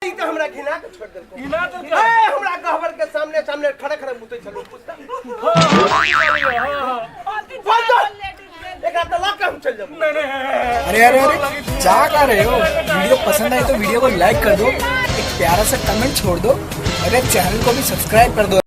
हमरा घिना के छोड़ देलको हमरा गहबर के सामने सामने खड़े खड़े मुते छलो पूछता एक तो लग हम चल जाओ। अरे अरे अरे क्या कर रहे हो? वीडियो पसंद आए तो वीडियो को लाइक कर दो, एक प्यारा सा कमेंट छोड़ दो, अरे चैनल को भी सब्सक्राइब कर दो।